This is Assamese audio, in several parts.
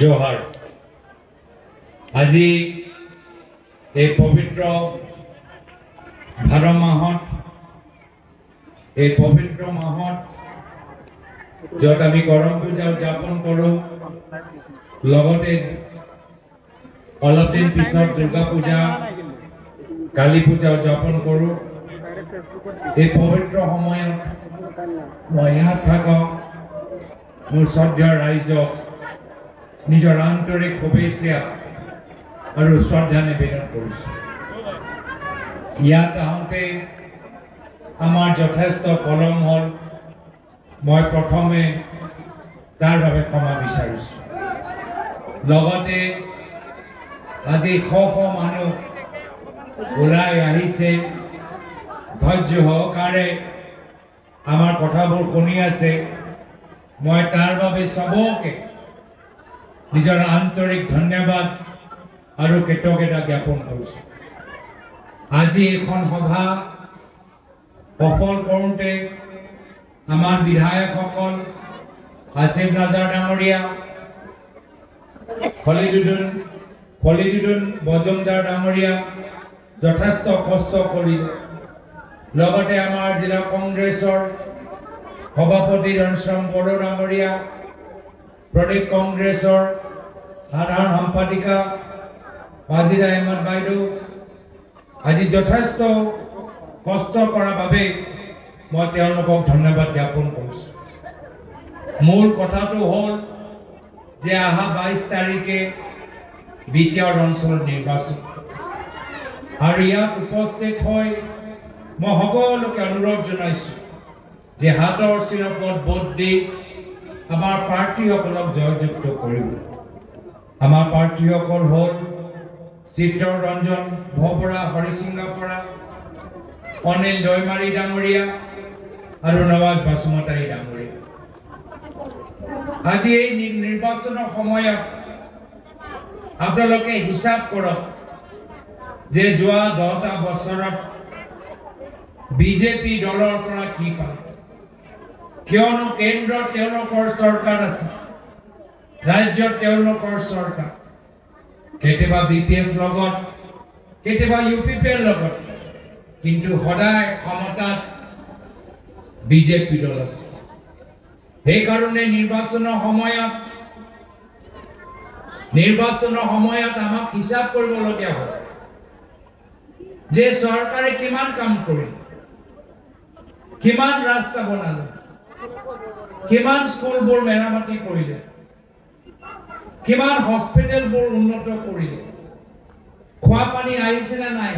जोहार আজি এই পবিত্ৰ ভাদ মাহত এই পবিত্ৰ মাহত যত আমি গৰম পূজা উদযাপন কৰোঁ লগতে অলপ দিন পিছত দুৰ্গা পূজা কালী পূজা উদযাপন কৰোঁ এই পবিত্ৰ সময়ত মই ইয়াত থকা মোৰ শ্ৰদ্ধেয় ৰাইজক নিজৰ আন্তৰিক শুভেচ্ছা আৰু শ্ৰদ্ধা নিবেদন কৰিছোঁ। ইয়াত আহোঁতে আমাৰ যথেষ্ট পলম হ'ল, মই প্ৰথমে তাৰ বাবে ক্ষমা বিচাৰিছোঁ। লগতে আজি শ মানুহ ওলাই আহিছে, ধৈৰ্য সহকাৰে আমাৰ কথাবোৰ শুনি আছে। মই তাৰ বাবে সবকে নিজৰ আন্তৰিক ধন্যবাদ আৰু কৃতজ্ঞতা জ্ঞাপন কৰিছোঁ। আজি এখন সভা সফল কৰোঁতে আমাৰ বিধায়কসকল আসিফ নাজাৰ ডাঙৰীয়া, খলিদুদ্দিন বজমদাৰ ডাঙৰীয়া যথেষ্ট কষ্ট কৰিলে। লগতে আমাৰ জিলা কংগ্ৰেছৰ সভাপতি ৰণশ্যাম বড়ো ডাঙৰীয়া, প্ৰদেশ কংগ্ৰেছৰ সাধাৰণ সম্পাদিকা ৱাজিৰা আহমেদ বাইদেউ আজি যথেষ্ট কষ্ট কৰাৰ বাবে মই তেওঁলোকক ধন্যবাদ জ্ঞাপন কৰিছোঁ। মূল কথাটো হ'ল যে অহা 22 তাৰিখে বিটিআৰ অঞ্চলত নিৰ্বাচন, আৰু ইয়াত উপস্থিত হৈ মই সকলোকে অনুৰোধ জনাইছোঁ যে হাতৰ চিনপত ভোট দি আমাৰ প্ৰাৰ্থীসকলক জয়যুক্ত কৰিব। আমাৰ প্ৰাৰ্থীসকল হ'ল চিত্তৰ ৰঞ্জন ভবৰা হৰিসিংগাপৰা, অনিল দৈমাৰী ডাঙৰীয়া আৰু নৱাজ বাসুমতাৰী ডাঙৰীয়া। আজি এই নিৰ্বাচনৰ সময়ত আপোনালোকে হিচাপ কৰক যে যোৱা 10টা বছৰত বিজেপি দলৰ পৰা কি পালে, কিয়নো কেন্দ্ৰত তেওঁলোকৰ চৰকাৰ আছে, ৰাজ্যত তেওঁলোকৰ চৰকাৰ, কেতিয়াবা বিপিএফ লগত, কেতিয়াবা ইউপিপিৰ লগত, কিন্তু সদায় ক্ষমতাত বিজেপি দল আছে। সেইকাৰণে নিৰ্বাচনৰ সময়ত আমাক হিচাপ কৰিবলগীয়া হয় যে চৰকাৰে কিমান কাম কৰিলে, কিমান ৰাস্তা বনালে, কিমান স্কুলবোৰ মেৰামতি কৰিলে, কিমান হস্পিটেলবোৰ উন্নত কৰিলে, খোৱা পানী আহিছে নে নাই,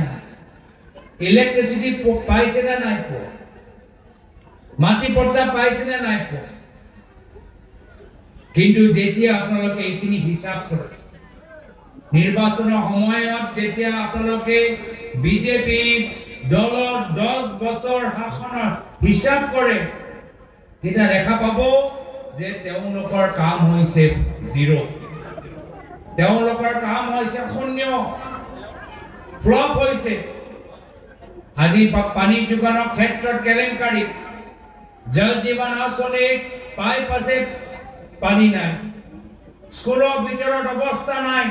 ইলেক্ট্ৰিচিটি পাইছে নে নাই পোৱা, মাটি পট্টা পাইছে নে নাই পোৱা। কিন্তু যেতিয়া আপোনালোকে এইখিনি হিচাপ কৰে, নিৰ্বাচনৰ সময়ত যেতিয়া আপোনালোকে বিজেপি দলৰ 10 বছৰ শাসনৰ হিচাপ কৰে, তেতিয়া দেখা পাব যে তেওঁলোকৰ কাম হৈছে 0, তেওঁলোকৰ কাম হৈছে 0, ফ্লপ হৈছে। আজি পানী যোগানৰ ক্ষেত্ৰত কেলেংকাৰী, জল জীৱন আঁচনিত পাইপ আছে, পানী নাই, স্কুলৰ ভিতৰত অৱস্থা নাই,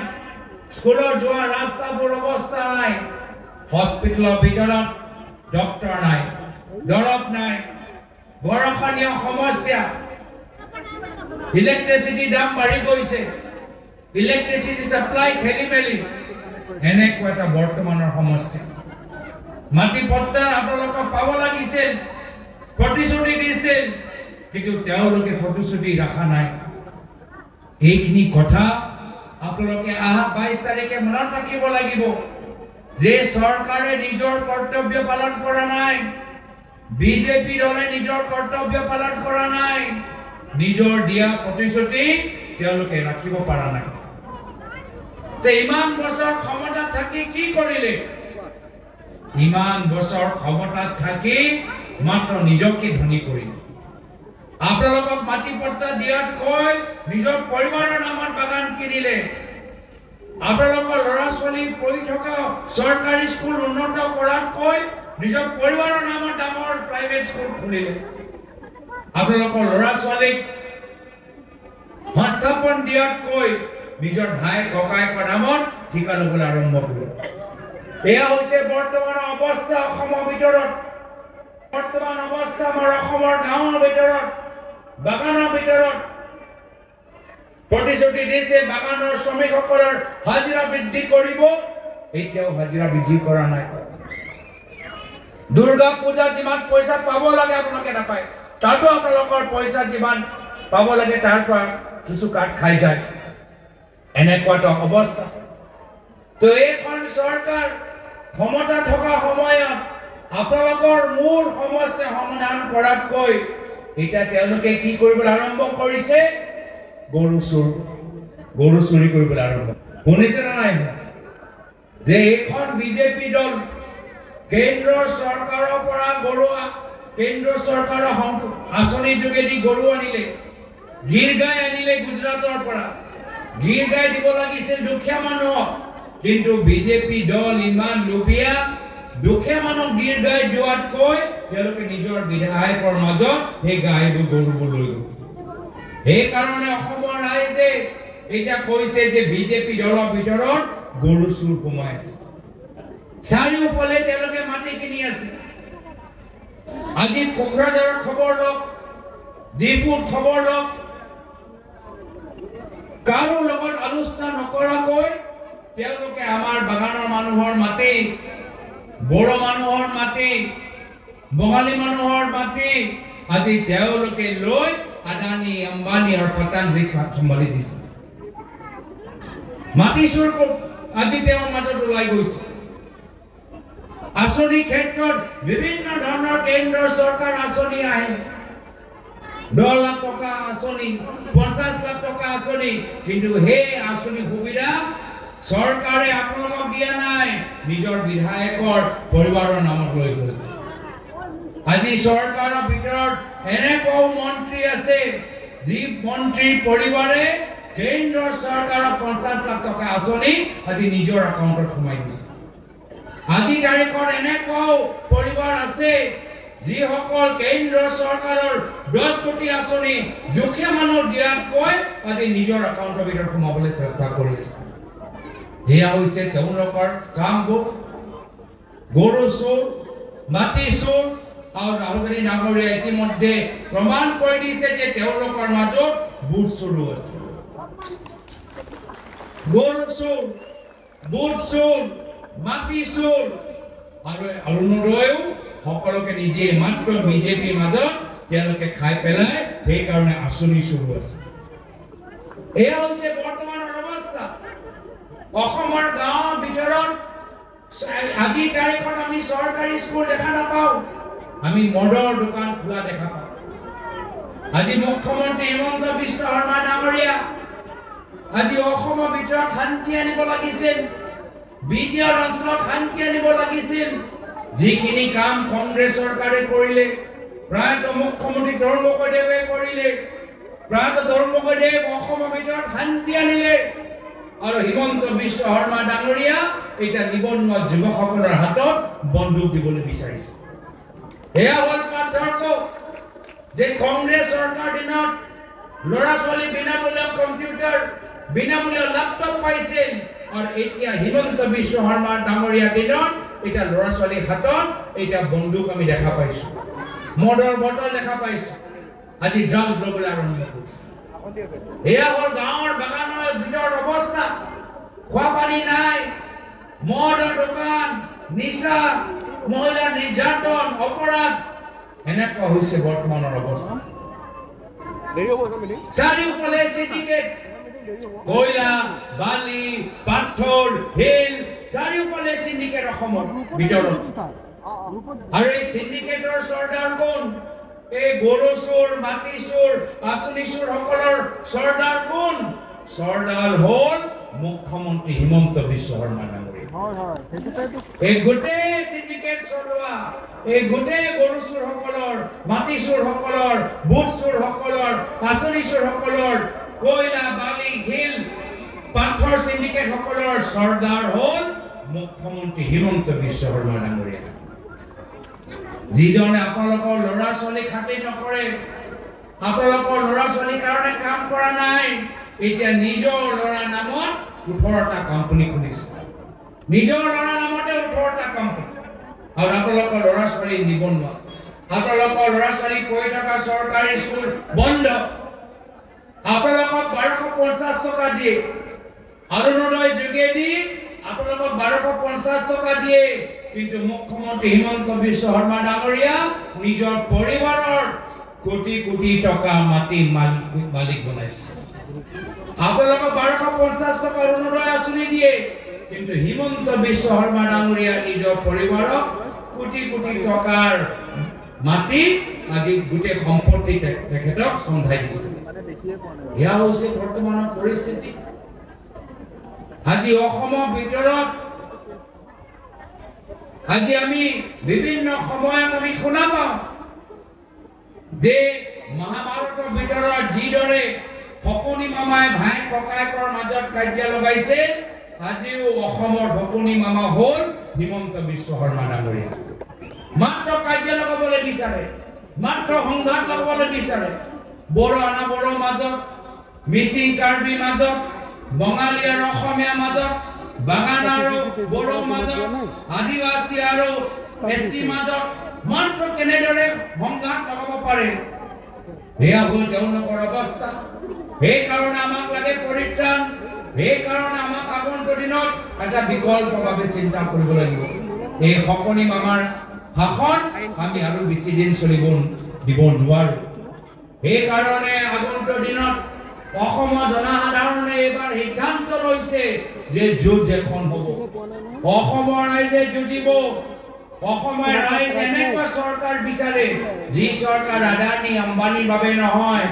স্কুলৰ যোৱা ৰাস্তাবোৰ অৱস্থা নাই, হস্পিটেলৰ ভিতৰত ডক্টৰ নাই, দৰৱ নাই, বৰষুণীয় সমস্যা, ইলেক্ট্ৰিচিটি দাম বাঢ়ি গৈছে, ইলেক্ট্ৰিচিটি সাপ্লাই খেলি মেলি, এনেকুৱা এটা বৰ্তমানৰ সমস্যা। মাটি পট্টা আপোনালোকক পাব লাগিছিল, প্ৰতিশ্ৰুতি দিছিল, কিন্তু তেওঁলোকে প্ৰতিশ্ৰুতি ৰখা নাই। এইখিনি কথা আপোনালোকে অহা 22 তাৰিখে মনত ৰাখিব লাগিব যে চৰকাৰে নিজৰ কৰ্তব্য পালন কৰা নাই, বিজেপি দলে নিজৰ কৰ্তব্য পালন কৰা নাই, নিজৰ দিয়া প্ৰতিশ্ৰুতি তেওঁলোকে ৰাখিব পৰা নাই। তে ইমান বছৰ ক্ষমতাত থাকি কি কৰিলে? ইমান বছৰ ক্ষমতাত থাকি মাত্ৰ নিজকে ধনী কৰিলে। আপোনালোকক মাটি পট্টা দিয়াতকৈ নিজৰ পৰিবাৰৰ নামত বাগান কিনিলে, আপোনালোকৰ ল'ৰা ছোৱালী পঢ়ি থকা চৰকাৰী স্কুল উন্নত কৰাতকৈ নিজৰ পৰিবাৰৰ নামত ডাঙৰ প্ৰাইভেট স্কুল খুলিলে, আপোনালোকৰ ল'ৰা ছোৱালীক সংস্থাপন দিয়াতকৈ নিজৰ ভাই ককায়েকৰ নামত ঠিকা ল'বলৈ আৰম্ভ কৰিলে। এয়া হৈছে বৰ্তমানৰ অৱস্থা অসমৰ ভিতৰত। বৰ্তমান অৱস্থা আমাৰ অসমৰ গাঁৱৰ ভিতৰত, বাগানৰ ভিতৰত প্ৰতিশ্ৰুতি দিছে বাগানৰ শ্ৰমিকসকলৰ হাজিৰা বৃদ্ধি কৰিব, এতিয়াও হাজিৰা বৃদ্ধি কৰা নাই। দুৰ্গা পূজা যিমান পইচা পাব লাগে আপোনালোকে নাপায়, তাতো আপোনালোকৰ পইচা যিমান পাব লাগে তাৰ পৰা কিছু কাট খাই যায়। এনেকুৱা এটা অৱস্থা। তো এইখন চৰকাৰ ক্ষমতা থকা সময়ত আপোনালোকৰ মূল সমস্যা সমাধান কৰাতকৈ এতিয়া তেওঁলোকে কি কৰিবলৈ আৰম্ভ কৰিছে? গৰু চুৰি কৰিবলৈ আৰম্ভ। শুনিছে নে নাই যে এইখন বিজেপি দল কেন্দ্ৰৰ চৰকাৰৰ পৰা গৰু, কেন্দ্ৰ চৰকাৰৰ আঁচনি যোগেদি গৰু আনিলে, গিৰ গাই আনিলে গুজৰাটৰ পৰা। গিৰ গাই দিব লাগিছিল দুখীয়া মানুহক, কিন্তু বিজেপি দল ইমান লোভীয়া, দুখীয়া মানুহক গিৰ গাই দিয়াতকৈ তেওঁলোকে নিজৰ বিধায়কৰ মাজত সেই গাইবোৰ গৰুবোৰ লৈ গ'ল। সেইকাৰণে অসমৰ ৰাইজে এতিয়া কৈছে যে বিজেপি দলৰ ভিতৰত গৰু চুৰ সোমাই আছে। চাৰিওফালে তেওঁলোকে মাটি কিনি আছে। আজি কোকৰাঝাৰৰ খবৰ লওক, ডিপুৰ খবৰ লওক, কাৰো লগত আলোচনা নকৰাকৈ তেওঁলোকে আমাৰ বাগানৰ মানুহৰ মাটি, বড়ো মানুহৰ মাটি, বঙালী মানুহৰ মাটি আজি তেওঁলোকে লৈ আদানী, আম্বানী আৰু পতঞ্জলিক চম্ভালি দিছে। মাটি চুৰ আজি তেওঁৰ মাজত ওলাই গৈছে। আঁচনি ক্ষেত্ৰত বিভিন্ন ধৰণৰ কেন্দ্ৰৰ চৰকাৰ আঁচনি আহে, 10 লাখ টকা আঁচনি, 50 লাখ টকা আঁচনি, কিন্তু সেই আঁচনি সুবিধা চৰকাৰে আপোনালোকক দিয়া নাই, নিজৰ বিধায়কৰ পৰিবাৰৰ নামত লৈ গৈছে। আজি চৰকাৰৰ ভিতৰত এনেকুৱাও মন্ত্ৰী আছে যি মন্ত্ৰীৰ পৰিবাৰে কেন্দ্ৰৰ চৰকাৰৰ 50 লাখ টকা আঁচনি আজি নিজৰ একাউণ্টত সোমাই দিছে। আজি তাৰিখত এনেকুৱাও পৰিবাৰ আছে যিসকল কেন্দ্ৰৰ চৰকাৰৰ 10 কোটি আঁচনি দুখীয়া মানুহক দিয়াতকৈ আজি নিজৰ একাউণ্টৰ ভিতৰত সোমাবলৈ চেষ্টা কৰি আছে। এয়া হৈছে তেওঁলোকৰ কামবোৰ। গৰু চোৰ, মাটি চোৰ, আৰু ৰাহুল গান্ধী ডাঙৰীয়া ইতিমধ্যে প্ৰমাণ কৰি দিছে যে তেওঁলোকৰ মাজত বুট চোৰো আছে। গৰু চোৰ, বুট চোৰ, মাটি চোৰ, আৰু অৰুণোদয়ও সকলোকে নিদিয়ে, মাত্ৰ বিজেপিৰ মাজত তেওঁলোকে খাই পেলাই, সেইকাৰণে আঁচনি চোৰো আছে। এয়া হৈছে বৰ্তমানৰ অৱস্থা। অসমৰ গাঁৱৰ ভিতৰত আজি তাৰিখত আমি চৰকাৰী স্কুল দেখা নাপাওঁ, আমি মদৰ দোকান খোলা দেখা পাওঁ। আজি মুখ্যমন্ত্ৰী হিমন্ত বিশ্ব শৰ্মা ডাঙৰীয়া আজি অসমৰ ভিতৰত শান্তি আনিব লাগিছিল, বিদ্যাৰ অঞ্চলত শান্তি আনিব লাগিছিল। যিখিনি কাম কংগ্ৰেছ চৰকাৰে কৰিলে, প্ৰায়তঃ মুখ্যমন্ত্ৰী ধৰ্মকদেৱে কৰিলে, প্ৰায়তঃ ধৰ্মকদেৱ অসমৰ ভিতৰত শান্তি আনিলে, আৰু হিমন্ত বিশ্ব শৰ্মা ডাঙৰীয়া এতিয়া নিবনুৱ যুৱকসকলৰ হাতত বন্দুক দিবলৈ বিচাৰিছে। এয়া হ'ল পাৰ্থক্য যে কংগ্ৰেছ চৰকাৰ দিনত ল'ৰা ছোৱালী বিনামূলীয়া কম্পিউটাৰ, বিনামূলীয়া লেপটপ পাইছিল, আৰু এতিয়া হিমন্ত বিশ্ব শৰ্মা ডাঙৰীয়া দিনত এতিয়া ল'ৰা ছোৱালীৰ হাতত এতিয়া বন্দুক আমি দেখা পাইছো, মদৰ বটল দেখা পাইছো, আজি ড্ৰাগছ ল'বলৈ আৰম্ভ কৰিছে। এয়া হ'ল গাঁৱৰ বাগানৰ ভিতৰৰ অৱস্থা। খোৱা পানী নাই, মদৰ দোকান, নিচা, মহিলা নিৰ্যাতন, অপৰাধ, এনেকুৱা হৈছে বৰ্তমানৰ অৱস্থা। চাৰিওফালে চিণ্ডিকেট, কয়লা, বালি, পাথৰ, শিল, চাৰিওফালে চিণ্ডিকেট অসমৰ ভিতৰত। আৰু এই চিণ্ডিকেটৰ চৰ্দাৰ কোন? এই গৰু চোৰ, মাটি চোৰ, আঁচনি চোৰ সকলৰ চৰ্দাৰ কোন? চৰ্দাৰ হ'ল মুখ্যমন্ত্ৰী হিমন্ত বিশ্ব শৰ্মা ডাঙৰীয়া। এই গোটেই চিণ্ডিকেট চলোৱা, এই গোটেই গৰু চোৰ সকলৰ, মাটি চোৰ সকলৰ, বুট চোৰ সকলৰ, আঁচনি চোৰ সকলৰ, কয়লা, বালি, শিল, পাথৰ চিণ্ডিকেট সকলৰ চৰ্দাৰ হ'ল মুখ্যমন্ত্ৰী হিমন্ত বিশ্ব শৰ্মা ডাঙৰীয়া। যিজনে আপোনালোকৰ ল'ৰা ছোৱালী খাতিৰ নকৰে, আপোনালোকৰ ল'ৰা ছোৱালীৰ কাৰণে কাম কৰা নাই, এতিয়া নিজৰ ল'ৰা নামত 18টা কোম্পানী খুলিছে নিজৰ ল'ৰা নামতে 18টা কোম্পানী আৰু আপোনালোকৰ ল'ৰা ছোৱালী নিবনুৱা আপোনালোকৰ ল'ৰা ছোৱালী পঢ়ি থকা চৰকাৰী স্কুল বন্ধ আপোনালোকক 1250 টকা দিয়ে অৰুণোদয় যোগেদি আপোনালোকক 1250 টকা দিয়ে কিন্তু মুখ্যমন্ত্ৰী হিমন্ত বিশ্ব শৰ্মা ডাঙৰীয়া নিজৰ পৰিবাৰৰ কোটি কোটি টকা মাটি মালিক বনাইছে আপোনালোকক 1250 টকা অৰুণোদয় আঁচনি দিয়ে কিন্তু হিমন্ত বিশ্ব শৰ্মা ডাঙৰীয়া নিজৰ পৰিবাৰক কোটি কোটি টকাৰ মাটি আজি গোটেই সম্পত্তি তেখেতক সঞ্চাই দিছে এয়া হৈছে বৰ্তমানৰ পৰিস্থিতি আজি অসমৰ ভিতৰত আজি আমি বিভিন্ন সময়ত আমি শুনা পাওঁ যে মহাভাৰতৰ ভিতৰত যিদৰে ফকনি মামাই ভাই ককায়েকৰ মাজত কাজিয়া লগাইছে আজিও অসমৰ ফকনি মামা হ'ল হিমন্ত বিশ্ব শৰ্মা ডাঙৰীয়া মাত্ৰ কাজিয়া লগাবলৈ বিচাৰে মাত্ৰ সংঘাত লগাবলৈ বিচাৰে বড়ো আনা বড়ো মাজত মিচিং কাৰ্বি মাজত বঙালী আৰু অসমীয়া মাজত বাগান আৰু বড়ো মাজত আদিবাসী আৰু এছটি মাজত মাত্ৰ কেনেদৰে সংঘাত লগাব পাৰে এয়া হ'ল তেওঁলোকৰ অৱস্থা সেইকাৰণে আমাক লাগে পৰিত্ৰাণ সেইকাৰণে আমাক আগন্তুক দিনত এটা বিকল্পভাৱে চিন্তা কৰিব লাগিব এই ফকনি মামাৰ শাসন আমি আৰু বেছি দিন চলিব দিব নোৱাৰো সেইকাৰণে আগন্তুক দিনত অসমৰ জনসাধাৰণে এবাৰ সিদ্ধান্ত লৈছে যে যুঁজ এখন হ'ব অসমৰ ৰাইজে যুঁজিব অসমৰ ৰাইজ এনেকুৱা চৰকাৰ বিচাৰে যি চৰকাৰ আদানী আম্বানীৰ বাবে নহয়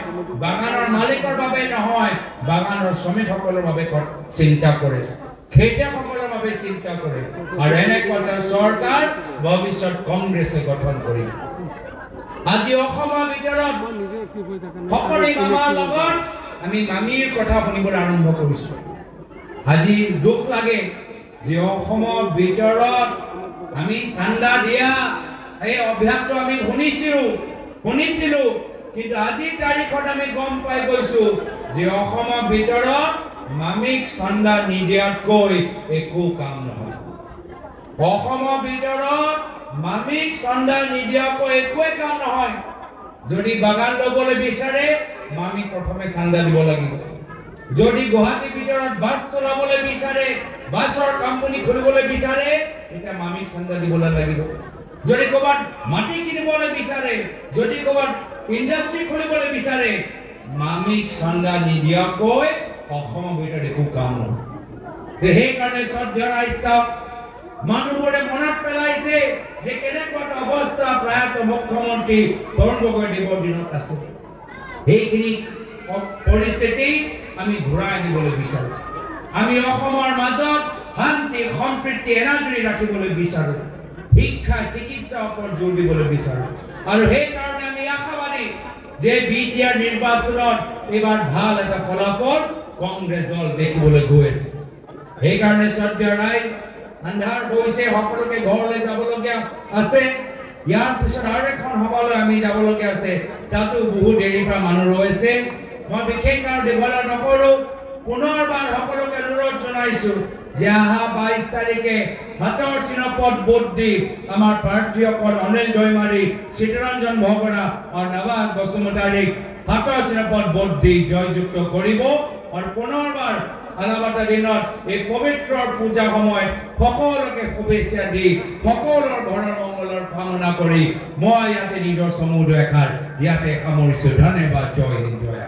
বাগানৰ মালিকৰ বাবে নহয় বাগানৰ শ্ৰমিকসকলৰ বাবে চিন্তা কৰে খেতিয়কসকলৰ বাবে চিন্তা কৰে আৰু এনেকুৱা এটা চৰকাৰ ভৱিষ্যত কংগ্ৰেছে গঠন কৰিব আজি অসমৰ ভিতৰত সকলো মামাৰ লগত আমি মামীৰ কথা শুনিবলৈ আৰম্ভ কৰিছো আজি দুখ লাগে যে অসমৰ ভিতৰত আমি চান্দা দিয়া এই অভ্যাসটো আমি শুনিছিলো কিন্তু আজিৰ তাৰিখত আমি গম পাই গৈছো যে অসমৰ ভিতৰত মামিক চান্দা নিদিয়াকৈ একো কাম নহয় অসমৰ ভিতৰত মামিক চান্দা নিদিয়াকৈ একোৱে কাম নহয় যদি বাগান ল'বলৈ বিচাৰে মামি প্ৰথমে চান্দা দিব লাগিব যদি গুৱাহাটীৰ ভিতৰত বাছ চলাবলৈ বিচাৰে বাছৰ কোম্পানী খুলিবলৈ বিচাৰে এটা মামিক চান্দা দিবলৈ লাগিব যদি ক'ৰবাত মাটি কিনিবলৈ বিচাৰে যদি ক'ৰবাত ইণ্ডাষ্ট্ৰী খুলিবলৈ বিচাৰে মামিক চান্দা নিদিয়াকৈ অসমৰ ভিতৰত একো কাম নহয় সেইকাৰণে শ্ৰদ্ধেয় ৰাইজ মানুহবোৰে মনত পেলাইছে যে কেনেকুৱা এটা অৱস্থা প্ৰায়ত মুখ্যমন্ত্ৰী তৰুণ গগৈদেৱৰ দিনত আছে সেইখিনি পৰিস্থিতি আমি ঘূৰাই আনিবলৈ বিচাৰো আমি অসমৰ মাজত শান্তি সম্প্ৰীতি এনাজৰি ৰাখিবলৈ বিচাৰো শিক্ষা চিকিৎসা ওপৰত জোৰ দিবলৈ বিচাৰো আৰু সেইকাৰণে আমি আশাবাদী যে বিটিআৰ নিৰ্বাচনত এবাৰ ভাল এটা ফলাফল কংগ্ৰেছ দল দেখিবলৈ গৈ আছে সেইকাৰণে শ্ৰদ্ধেয় ৰাইজ আন্ধাৰ হৈছে সকলোকে ঘৰলৈ যাবলগীয়া আছে ইয়াৰ পিছত আৰু এখন সভালৈ আমি যাবলগীয়া আছে তাতো বহু দেৰিৰ পৰা মানুহ ৰৈছে মই বিশেষ আৰু দীঘলীয়া নকৰো পুনৰবাৰ সকলোকে অনুৰোধ জনাইছো যে অহা 22 তাৰিখে হাতৰ চিনপদ ভোট দি আমাৰ প্ৰাৰ্থীসকল অনিল দৈমাৰী চিত্তৰঞ্জন ভগৰা আৰু নৱাজ বসুমতাৰীক হাতৰ চিনপদ ভোট দি জয়যুক্ত কৰিব আৰু পুনৰবাৰ আলাবাটা দিনত এই পবিত্ৰ পূজা সময় সকলোকে শুভেচ্ছা দি সকলোৰ ঘৰৰ মংগলৰ কামনা কৰি মই ইয়াতে নিজৰ সমুদ্ৰ এখাৰ ইয়াতে সামৰিছো ধন্যবাদ জয় হিন্দ জয়